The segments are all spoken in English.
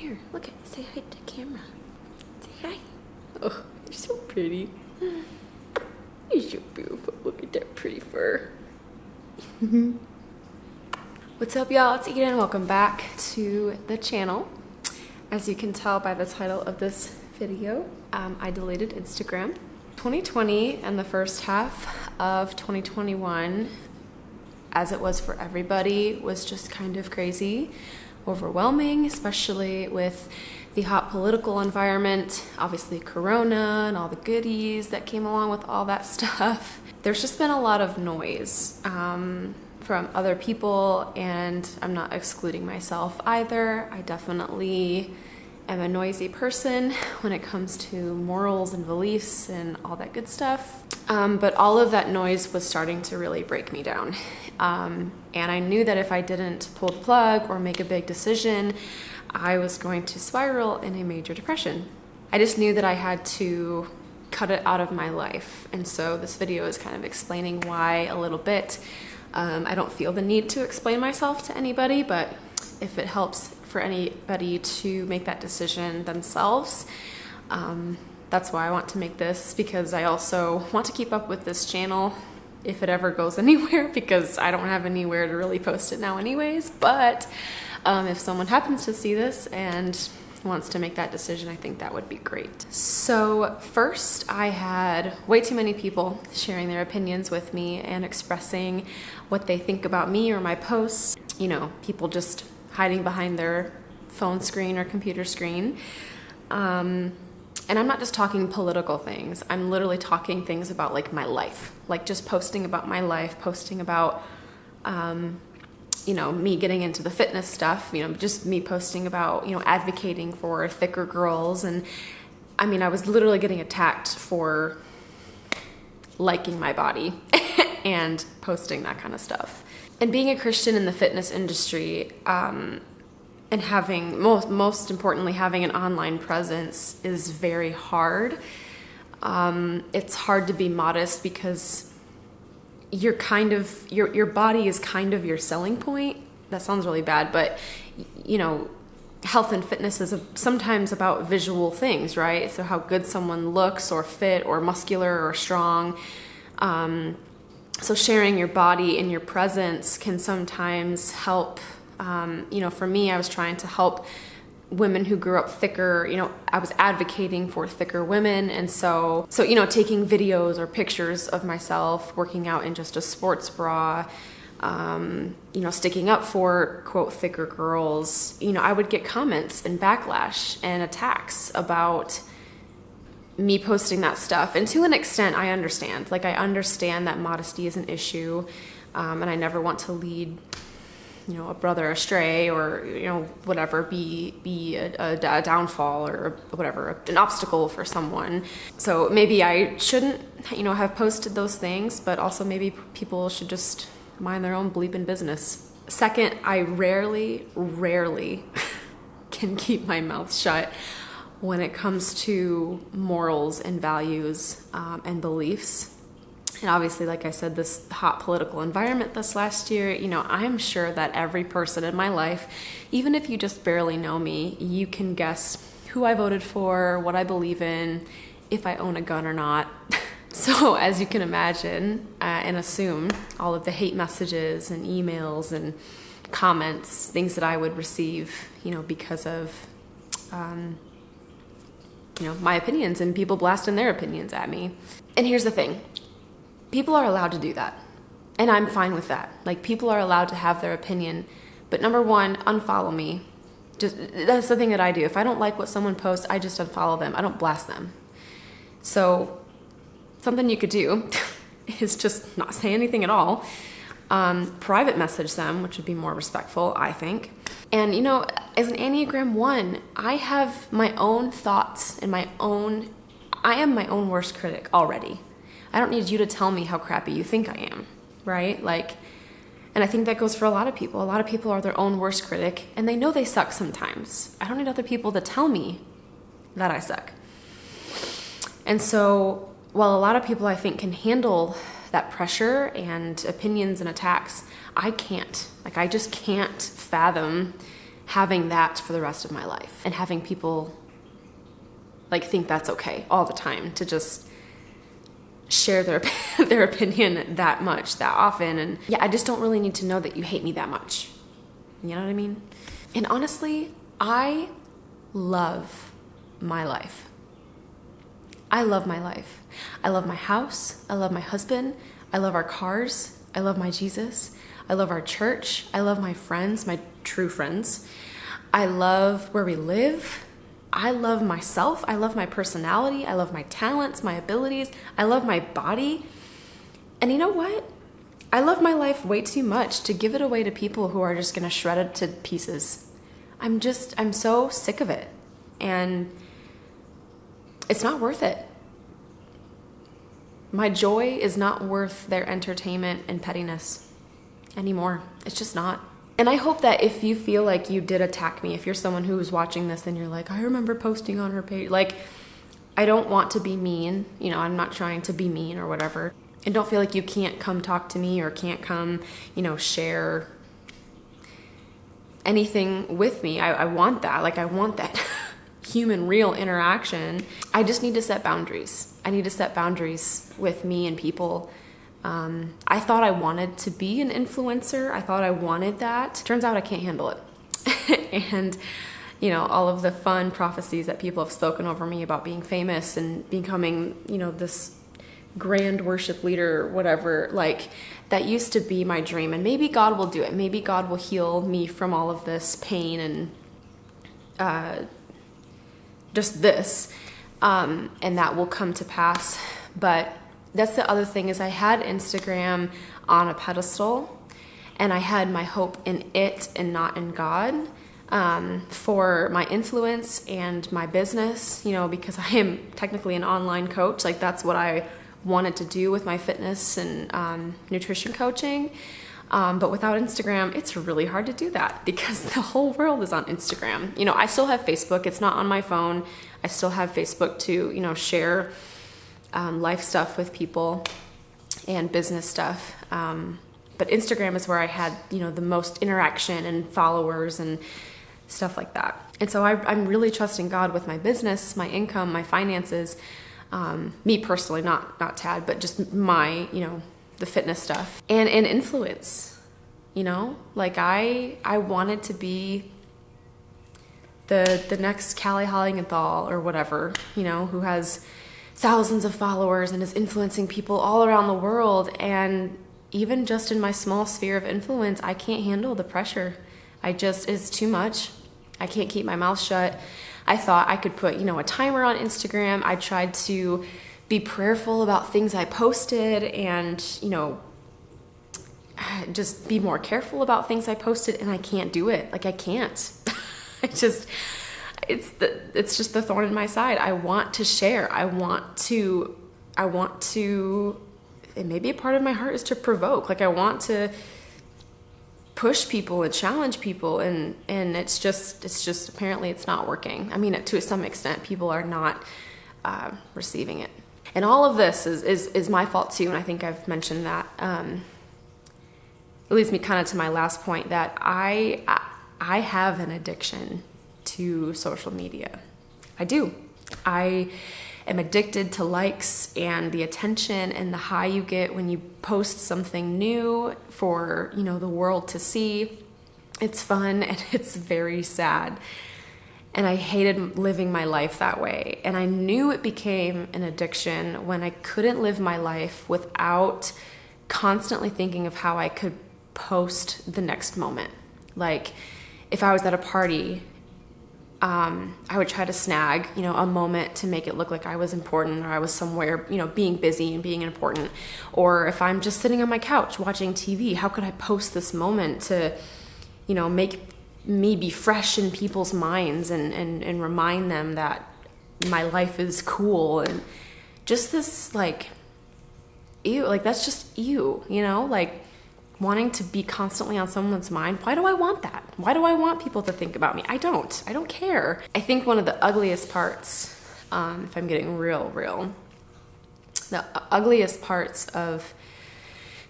Here, look at, say hi to the camera. Say hi. Oh, you're so pretty. You're so beautiful. Look at that pretty fur. What's up, y'all? It's Eden. Welcome back to the channel. As you can tell by the title of this video, I deleted Instagram. 2020 and the first half of 2021, as it was for everybody, was just kind of crazy, overwhelming, especially with the hot political environment, obviously Corona and all the goodies that came along with all that stuff. There's just been a lot of noise from other people, and I'm not excluding myself either. I definitely am a noisy person when it comes to morals and beliefs and all that good stuff. But all of that noise was starting to really break me down. And I knew that if I didn't pull the plug or make a big decision, I was going to spiral in a major depression. I just knew that I had to cut it out of my life. And so this video is kind of explaining why a little bit. I don't feel the need to explain myself to anybody, but if it helps for anybody to make that decision themselves, that's why I want to make this, because I also want to keep up with this channel if it ever goes anywhere, because I don't have anywhere to really post it now anyways. But if someone happens to see this and wants to make that decision, I think that would be great. So first, I had way too many people sharing their opinions with me and expressing what they think about me or my posts. You know, people just hiding behind their phone screen or computer screen. And I'm not just talking political things. I'm literally talking things about like my life, like just posting about my life, posting about, you know, me getting into the fitness stuff, you know, just me posting about, you know, advocating for thicker girls. And I mean, I was literally getting attacked for liking my body and posting that kind of stuff. And being a Christian in the fitness industry, and having, most importantly, having an online presence is very hard. It's hard to be modest because you're kind of, your body is kind of your selling point. That sounds really bad, but you know, health and fitness is sometimes about visual things, right? So how good someone looks or fit or muscular or strong. So sharing your body and your presence can sometimes help. You know, for me, I was trying to help women who grew up thicker. You know, I was advocating for thicker women. And so, you know, taking videos or pictures of myself working out in just a sports bra, you know, sticking up for, quote, thicker girls, you know, I would get comments and backlash and attacks about me posting that stuff. And to an extent, I understand. Like, I understand that modesty is an issue, and I never want to lead, you know, a brother astray or, you know, whatever, be a downfall or whatever, an obstacle for someone. So maybe I shouldn't, you know, have posted those things, but also maybe people should just mind their own bleeping business. Second, I rarely can keep my mouth shut when it comes to morals and values and beliefs. And obviously, like I said, this hot political environment this last year, you know, I'm sure that every person in my life, even if you just barely know me, you can guess who I voted for, what I believe in, if I own a gun or not. So as you can imagine and assume, all of the hate messages and emails and comments, things that I would receive, you know, because of, you know, my opinions and people blasting their opinions at me. And here's the thing. People are allowed to do that, and I'm fine with that. Like, people are allowed to have their opinion, but number one, unfollow me. Just, that's the thing that I do. If I don't like what someone posts, I just unfollow them. I don't blast them. So something you could do is just not say anything at all. Private message them, which would be more respectful, I think. And, you know, as an Enneagram 1, I have my own thoughts and I am my own worst critic already. I don't need you to tell me how crappy you think I am, right? Like, and I think that goes for a lot of people. A lot of people are their own worst critic, and they know they suck sometimes. I don't need other people to tell me that I suck. And so, while a lot of people, I think, can handle that pressure and opinions and attacks, I can't. Like, I just can't fathom having that for the rest of my life and having people like think that's okay all the time to just share their opinion that much, that often. And yeah, I just don't really need to know that you hate me that much. You know what I mean? And honestly, I love my life. I love my life. I love my house. I love my husband. I love our cars. I love my Jesus. I love our church. I love my friends, my true friends. I love where we live. I love myself. I love my personality. I love my talents, my abilities. I love my body. And you know what? I love my life way too much to give it away to people who are just going to shred it to pieces. I'm so sick of it. And it's not worth it. My joy is not worth their entertainment and pettiness anymore. It's just not. And I hope that if you feel like you did attack me, if you're someone who is watching this and you're like, I remember posting on her page, like, I don't want to be mean. You know, I'm not trying to be mean or whatever. And don't feel like you can't come talk to me or can't come, you know, share anything with me. I want that. Like, I want that human, real interaction. I just need to set boundaries. I need to set boundaries with me and people. I thought I wanted to be an influencer. I thought I wanted that. Turns out I can't handle it. And, you know, all of the fun prophecies that people have spoken over me about being famous and becoming, you know, this grand worship leader, whatever, like, that used to be my dream. And maybe God will do it. Maybe God will heal me from all of this pain and just this. And that will come to pass. But that's the other thing, is I had Instagram on a pedestal, and I had my hope in it and not in God, for my influence and my business, you know, because I am technically an online coach. Like, that's what I wanted to do with my fitness and nutrition coaching. But without Instagram, it's really hard to do that because the whole world is on Instagram. You know, I still have Facebook. It's not on my phone. I still have Facebook to, you know, share life stuff with people and business stuff. But Instagram is where I had, you know, the most interaction and followers and stuff like that. And so I'm really trusting God with my business, my income, my finances, me personally, not Tad, but just my, you know, the fitness stuff and influence, you know, like I wanted to be the next Callie Hollingenthal or whatever, you know, who has thousands of followers and is influencing people all around the world. And even just in my small sphere of influence, I can't handle the pressure. It's too much. I can't keep my mouth shut. I thought I could put, you know, a timer on Instagram. I tried to be prayerful about things I posted and, you know, just be more careful about things I posted, and I can't do it. Like, I can't. It's just the thorn in my side. I want to share. I want to, and maybe a part of my heart is to provoke. Like, I want to push people and challenge people, and it's just apparently it's not working. I mean, to some extent, people are not receiving it. And all of this is my fault too, and I think I've mentioned that. It leads me kind of to my last point, that I have an addiction to social media. I do. I am addicted to likes and the attention and the high you get when you post something new for, you know, the world to see. It's fun and it's very sad. And I hated living my life that way. And I knew it became an addiction when I couldn't live my life without constantly thinking of how I could post the next moment. Like, if I was at a party, I would try to snag, you know, a moment to make it look like I was important, or I was somewhere, you know, being busy and being important. Or if I'm just sitting on my couch watching TV, how could I post this moment to, you know, make me be fresh in people's minds and remind them that my life is cool. And just this, like, ew, like, that's just ew, you know, like, wanting to be constantly on someone's mind. Why do I want that? Why do I want people to think about me? I don't care. I think one of the ugliest parts, if I'm getting real, the ugliest parts of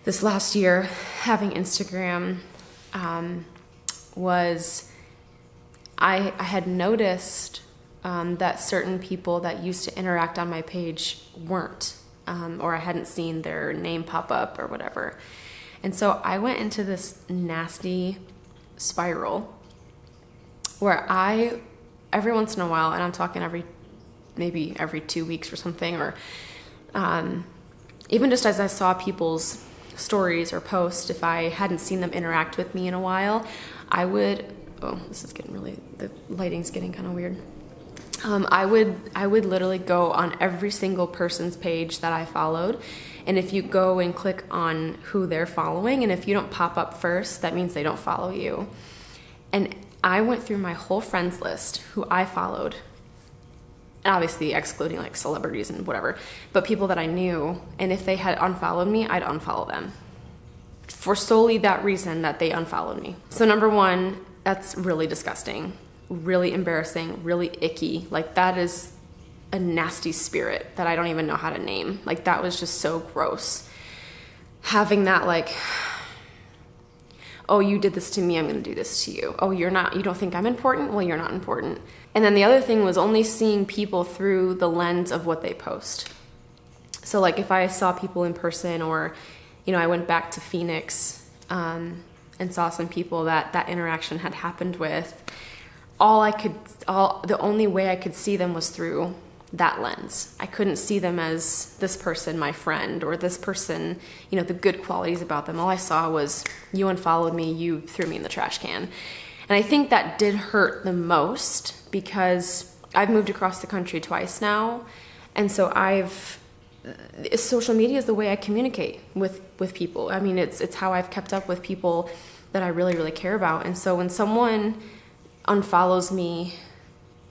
this last year having Instagram was I had noticed that certain people that used to interact on my page weren't, or I hadn't seen their name pop up or whatever. And so I went into this nasty spiral where every once in a while, and I'm talking maybe every 2 weeks or something, or even just as I saw people's stories or posts, if I hadn't seen them interact with me in a while, I would, this is getting the lighting's getting kind of weird. I would literally go on every single person's page that I followed. And if you go and click on who they're following, and if you don't pop up first, that means they don't follow you. And I went through my whole friends list who I followed, obviously excluding like celebrities and whatever, but people that I knew. And if they had unfollowed me, I'd unfollow them for solely that reason that they unfollowed me. So number one, that's really disgusting, really embarrassing, really icky. Like that is a nasty spirit that I don't even know how to name. Like that was just so gross. Having that like, oh, you did this to me, I'm gonna do this to you. Oh, you don't think I'm important? Well, you're not important. And then the other thing was only seeing people through the lens of what they post. So like if I saw people in person, or, I went back to Phoenix and saw some people that interaction had happened with, the only way I could see them was through that lens. I couldn't see them as this person, my friend, or this person, the good qualities about them. All I saw was, you unfollowed me, you threw me in the trash can. And I think that did hurt the most because I've moved across the country twice now. And so social media is the way I communicate with people. I mean, it's how I've kept up with people that I really, really care about. And so when someone unfollows me,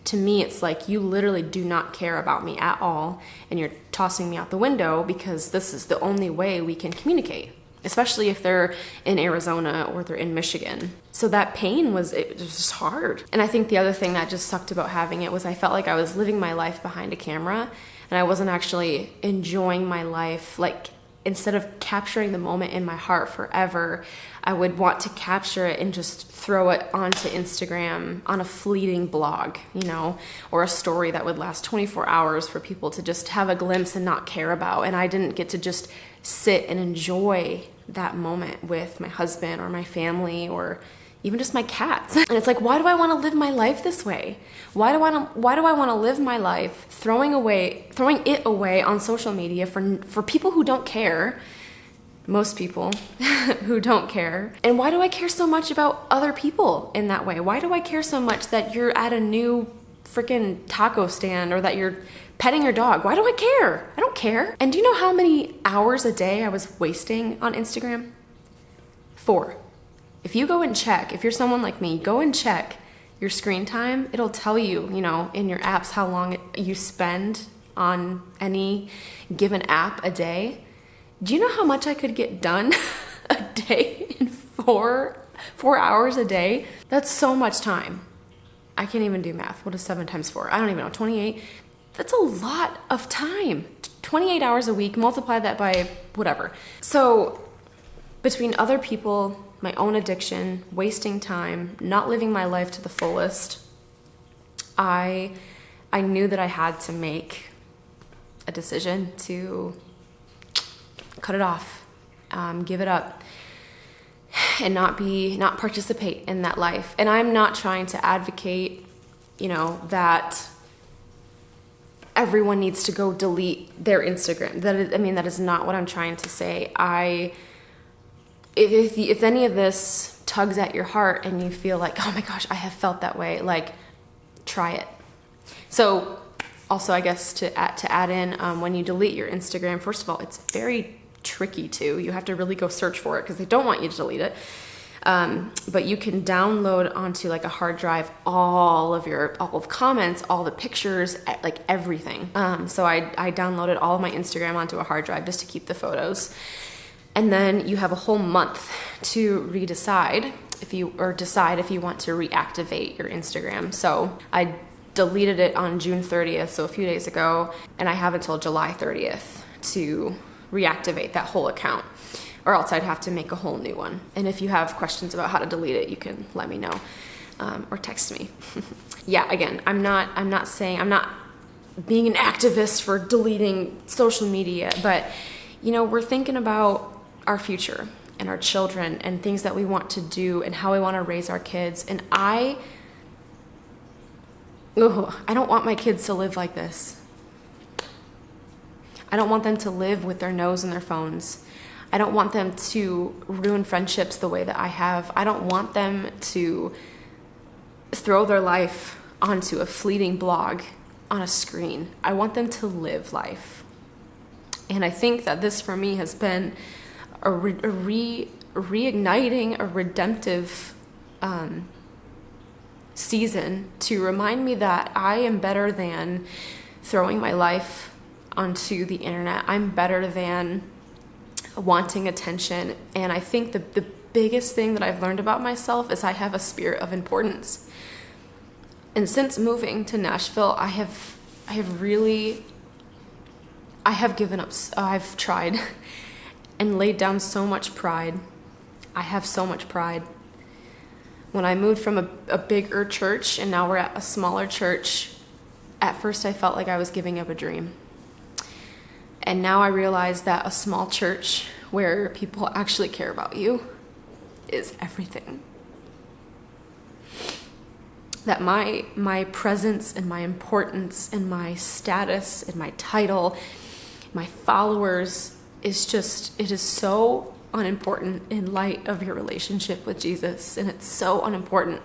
to me, it's like you literally do not care about me at all, and you're tossing me out the window because this is the only way we can communicate, especially if they're in Arizona or they're in Michigan. So that pain it was just hard. And I think the other thing that just sucked about having it was I felt like I was living my life behind a camera, and I wasn't actually enjoying my life. Like, instead of capturing the moment in my heart forever, I would want to capture it and just throw it onto Instagram on a fleeting blog, or a story that would last 24 hours for people to just have a glimpse and not care about. And I didn't get to just sit and enjoy that moment with my husband or my family or even just my cats. And it's like, why do I want to live my life this way? Why do I want to live my life throwing it away on social media for people who don't care? Most people who don't care. And why do I care so much about other people in that way? Why do I care so much that you're at a new freaking taco stand or that you're petting your dog? Why do I care? I don't care. And do you know how many hours a day I was wasting on Instagram? 4. If you go and check, if you're someone like me, go and check your screen time. It'll tell you, in your apps how long you spend on any given app a day. Do you know how much I could get done a day in 4 hours a day? That's so much time. I can't even do math. What is 7 times 4? I don't even know. 28. That's a lot of time. 28 hours a week, multiply that by whatever. So between other people, my own addiction, wasting time, not living my life to the fullest, I knew that I had to make a decision to cut it off, give it up, and not participate in that life. And I'm not trying to advocate, that everyone needs to go delete their Instagram. That is not what I'm trying to say. If any of this tugs at your heart and you feel like, oh my gosh, I have felt that way, like, try it. So also, I guess to add in, when you delete your Instagram, first of all, it's very tricky too. You have to really go search for it because they don't want you to delete it. But you can download onto like a hard drive all of comments, all the pictures, like everything. So I downloaded all of my Instagram onto a hard drive just to keep the photos. And then you have a whole month to decide if you want to reactivate your Instagram. So I deleted it on June 30th, so a few days ago, and I have until July 30th to reactivate that whole account, or else I'd have to make a whole new one. And if you have questions about how to delete it, you can let me know. or text me. Yeah, again, I'm not being an activist for deleting social media, but we're thinking about our future and our children and things that we want to do and how we want to raise our kids. And I don't want my kids to live like this. I don't want them to live with their nose in their phones. I don't want them to ruin friendships the way that I have. I don't want them to throw their life onto a fleeting blog on a screen. I want them to live life. And I think that this for me has been reigniting a redemptive season to remind me that I am better than throwing my life onto the internet. I'm better than wanting attention. And I think the biggest thing that I've learned about myself is I have a spirit of importance. And since moving to Nashville, I have given up. I've tried and laid down so much pride. I have so much pride. When I moved from a bigger church and now we're at a smaller church, at first I felt like I was giving up a dream. And now I realize that a small church where people actually care about you is everything. That my presence and my importance and my status and my title, my followers it is so unimportant in light of your relationship with Jesus. And it's so unimportant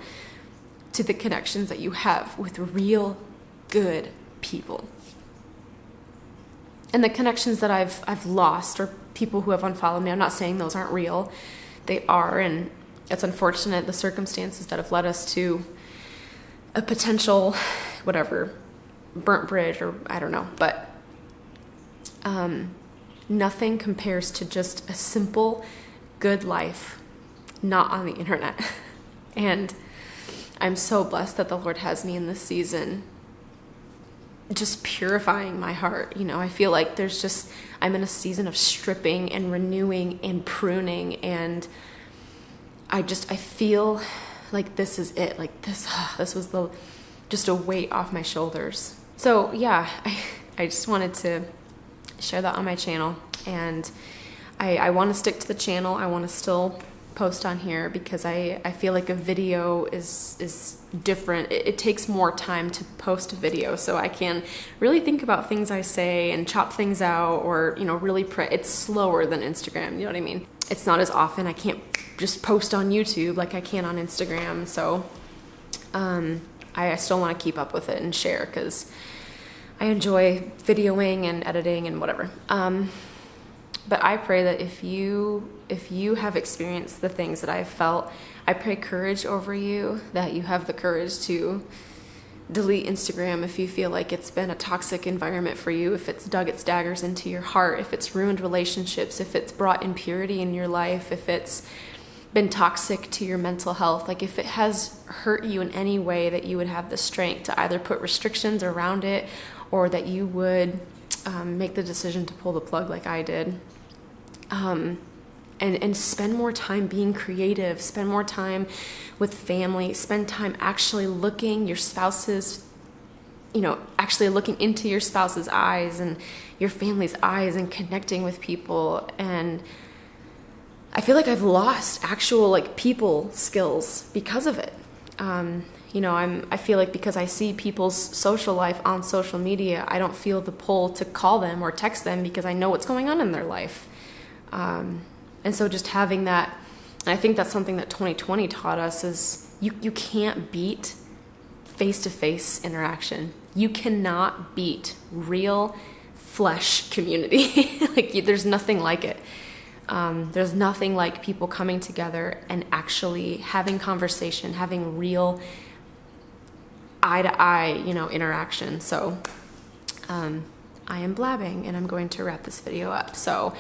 to the connections that you have with real good people. And the connections that I've lost or people who have unfollowed me, I'm not saying those aren't real. They are, and it's unfortunate the circumstances that have led us to a potential, burnt bridge, or I don't know. But nothing compares to just a simple, good life, not on the internet. And I'm so blessed that the Lord has me in this season, just purifying my heart. I feel like I'm in a season of stripping and renewing and pruning, and I feel like this is it. Like this was just a weight off my shoulders. So yeah, I just wanted to share that on my channel, and I want to stick to the channel. I want to still post on here because I feel like a video is different. It takes more time to post a video, so I can really think about things I say and chop things out, or really it's slower than Instagram. You know what I mean? It's not as often. I can't just post on YouTube like I can on Instagram. So I still want to keep up with it and share because I enjoy videoing and editing and whatever. But I pray that if you have experienced the things that I've felt, I pray courage over you, that you have the courage to delete Instagram if you feel like it's been a toxic environment for you, if it's dug its daggers into your heart, if it's ruined relationships, if it's brought impurity in your life, if it's been toxic to your mental health, like if it has hurt you in any way, that you would have the strength to either put restrictions around it or that you would make the decision to pull the plug like I did. And spend more time being creative, spend more time with family, spend time actually looking your spouse's, actually looking into your spouse's eyes and your family's eyes and connecting with people. And I feel like I've lost actual people skills because of it. I feel like because I see people's social life on social media, I don't feel the pull to call them or text them because I know what's going on in their life. And so just having that, and I think that's something that 2020 taught us, is you can't beat face-to-face interaction. You cannot beat real flesh community. There's nothing like it. There's nothing like people coming together and actually having conversation, having real eye-to-eye, interaction. So I am blabbing, and I'm going to wrap this video up. So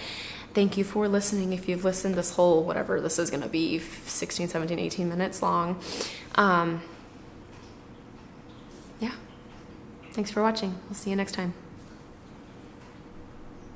thank you for listening. If you've listened this whole, whatever this is going to be, 16, 17, 18 minutes long. Yeah. Thanks for watching. We'll see you next time.